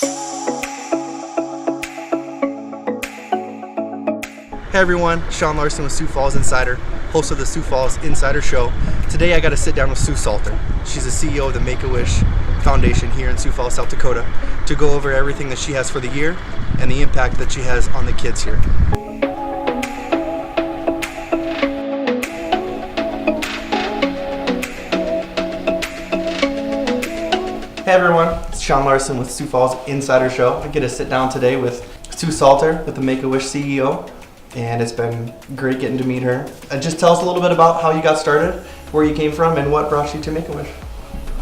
Hey everyone, Sean Larson with Sioux Falls Insider, host of the Sioux Falls Insider Show. Today I got to sit down with Sue Salter. She's the CEO of the Make-A-Wish Foundation here in Sioux Falls, South Dakota, to go over everything that she has for the year and the impact that she has on the kids here. Hey everyone, it's Sean Larson with Sioux Falls Insider Show. I get to sit down today with Sue Salter, with the Make-A-Wish CEO. And it's been great getting to meet her. Just tell us a little bit about how you got started, where you came from, and what brought you to Make-A-Wish.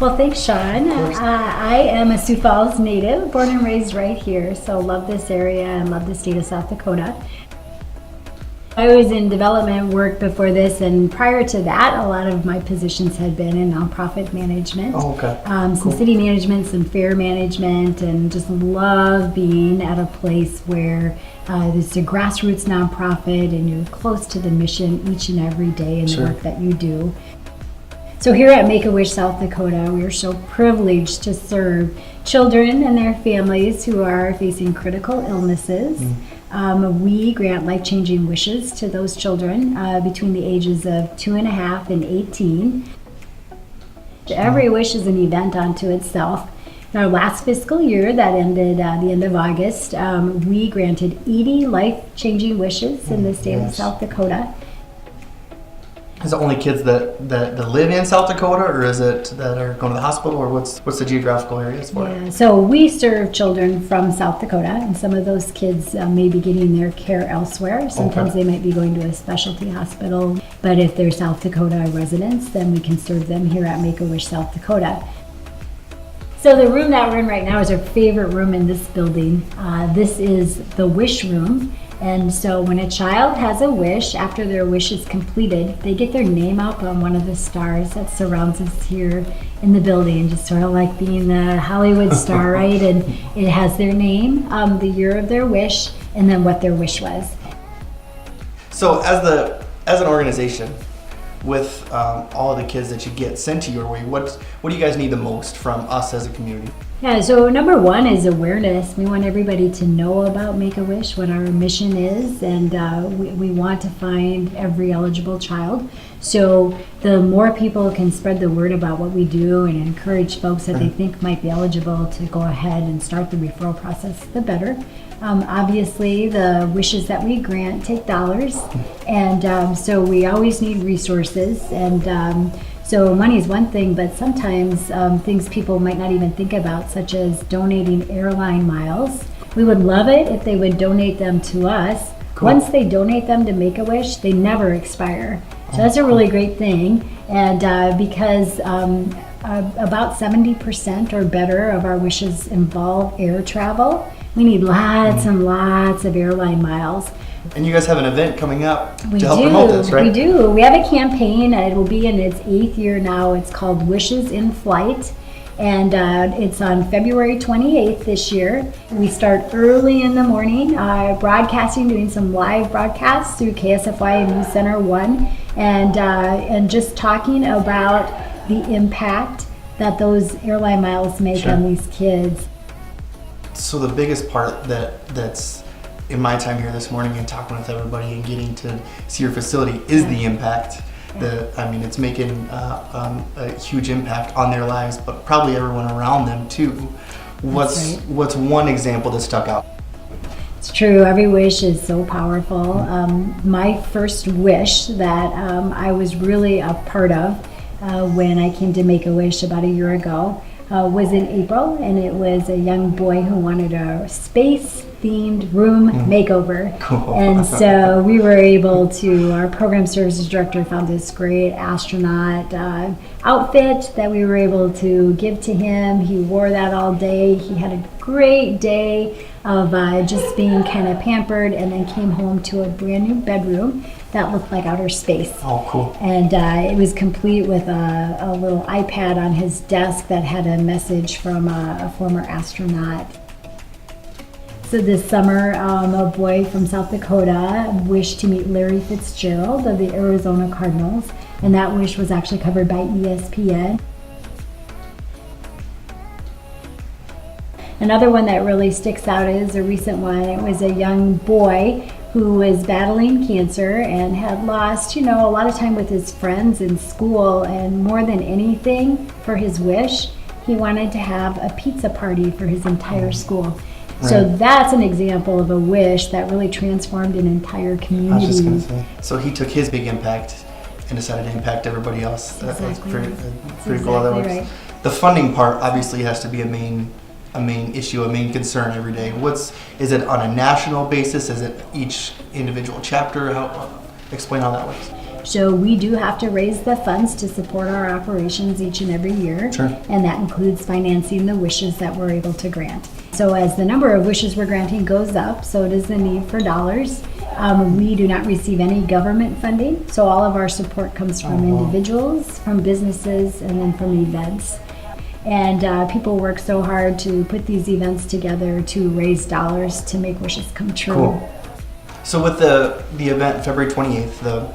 Well, thanks, Sean. I am a Sioux Falls native, born and raised right here, so love this area and love the state of South Dakota. I was in development work before this, and prior to that, a lot of my positions had been in nonprofit management. Oh, okay. Some city management, some fair management, and just love being at a place where it's a grassroots nonprofit and you're close to the mission each and every day in the work that you do. So here at Make-A-Wish South Dakota, we are so privileged to serve children and their families who are facing critical illnesses. We grant life-changing wishes to those children between the ages of 2.5 and 18. Every wish is an event unto itself. In our last fiscal year that ended the end of August, we granted 80 life-changing wishes in the state of South Dakota. Is it only kids that live in South Dakota, or is it that are going to the hospital, or what's the geographical areas for it? So we serve children from South Dakota, and some of those kids may be getting their care elsewhere. Sometimes they might be going to a specialty hospital, but if they're South Dakota residents, then we can serve them here at Make-A-Wish South Dakota. So the room that we're in right now is our favorite room in this building. This is the wish room. And so when a child has a wish, after their wish is completed, they get their name up on one of the stars that surrounds us here in the building, just sort of like being the Hollywood star, right? And it has their name, the year of their wish, and then what their wish was. So as an organization, with all of the kids that you get sent to your way, what do you guys need the most from us as a community? Yeah, so number one is awareness. We want everybody to know about Make-A-Wish, what our mission is, and we want to find every eligible child. So the more people can spread the word about what we do and encourage folks that they think might be eligible to go ahead and start the referral process, the better. Obviously, the wishes that we grant take dollars, and so we always need resources. And so money is one thing, but sometimes things people might not even think about, such as donating airline miles. We would love it if they would donate them to us. Once they donate them to Make-A-Wish, they never expire. So that's a really great thing. And because about 70% or better of our wishes involve air travel, we need lots and lots of airline miles. And you guys have an event coming up to help promote this, right? We do. We have a campaign. It will be in its 8th year now. It's called Wishes in Flight. And it's on February 28th this year. We start early in the morning, broadcasting, doing some live broadcasts through KSFY and News Center 1, and just talking about the impact that those airline miles make on these kids. So the biggest part that's in my time here this morning and talking with everybody and getting to see your facility is the impact. It's making a huge impact on their lives, but probably everyone around them too. What's one example that stuck out? It's true. Every wish is so powerful. My first wish that I was really a part of when I came to Make-A-Wish about a year ago was in April, and it was a young boy who wanted a space-themed room makeover. Cool. And so we were able to, our program services director found this great astronaut outfit that we were able to give to him. He wore that all day. He had a great day of just being kind of pampered, and then came home to a brand new bedroom that looked like outer space. Oh, cool. And it was complete with a little iPad on his desk that had a message from a former astronaut. So this summer, a boy from South Dakota wished to meet Larry Fitzgerald of the Arizona Cardinals, and that wish was actually covered by ESPN. Another one that really sticks out is a recent one. It was a young boy who was battling cancer and had lost, a lot of time with his friends in school, and more than anything, for his wish, he wanted to have a pizza party for his entire school. Right. So that's an example of a wish that really transformed an entire community. I was just going to say. So he took his big impact and decided to impact everybody else. Exactly. That's pretty That's cool. That exactly works. right. The funding part obviously has to be a main issue, a main concern every day. Is it on a national basis? Is it each individual chapter? Explain how that works. So we do have to raise the funds to support our operations each and every year. Sure. And that includes financing the wishes that we're able to grant. So as the number of wishes we're granting goes up, so does the need for dollars. We do not receive any government funding, so all of our support comes from individuals, from businesses, and then from events. And people work so hard to put these events together to raise dollars to make wishes come true. Cool. So with the event February 28th, the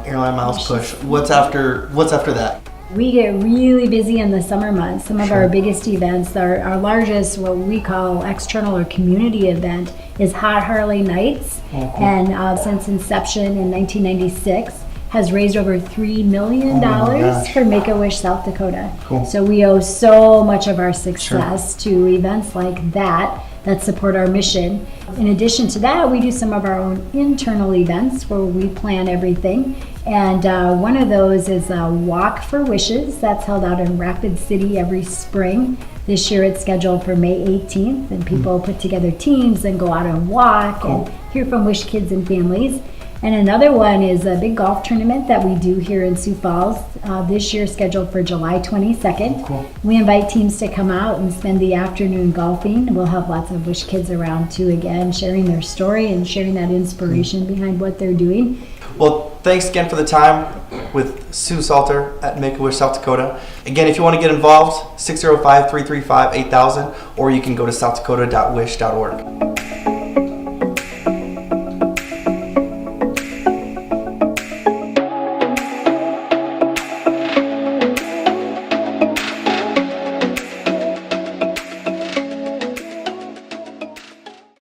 Airline Miles Push, what's after that? We get really busy in the summer months. Some of Sure. our biggest events, our largest, what we call external or community event, is Hot Harley Nights. Oh, cool. And since inception in 1996, has raised over $3 million gosh. for Make-A-Wish South Dakota. Cool. So we owe so much of our success to events like that support our mission. In addition to that, we do some of our own internal events where we plan everything. And one of those is a Walk for Wishes that's held out in Rapid City every spring. This year it's scheduled for May 18th, and people put together teams and go out and walk and hear from wish kids and families. And another one is a big golf tournament that we do here in Sioux Falls. This year scheduled for July 22nd. Cool. We invite teams to come out and spend the afternoon golfing. We'll have lots of wish kids around too, again, sharing their story and sharing that inspiration behind what they're doing. Well, thanks again for the time with Sue Salter at Make-A-Wish South Dakota. Again, if you want to get involved, 605-335-8000, or you can go to southdakota.wish.org.